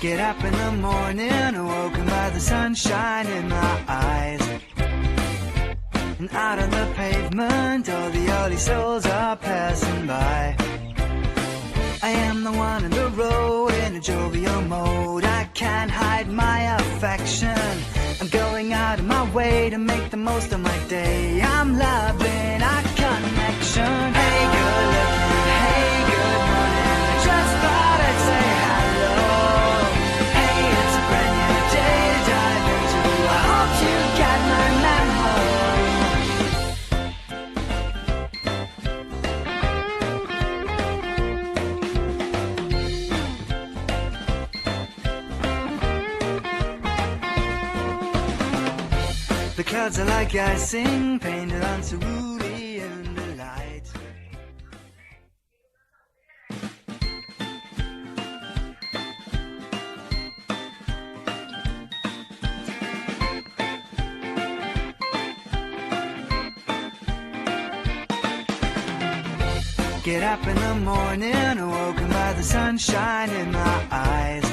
Get up in the morning, awoken by the sunshine in my eyes. And out on the pavement, all the early souls are passing by. I am the one on the road in a jovial mode. I can't hide my affection. I'm going out of my way to make the most of my day. I'm loving our connection. Hey, good looking, hey, good morning. I just thought I'd say hello. Hey, it's a brand new day to dive into. I hope you get my memo. The clouds are like icing, painted on cerulity in the light. Get up in the morning, awoken by the sunshine in my eyes.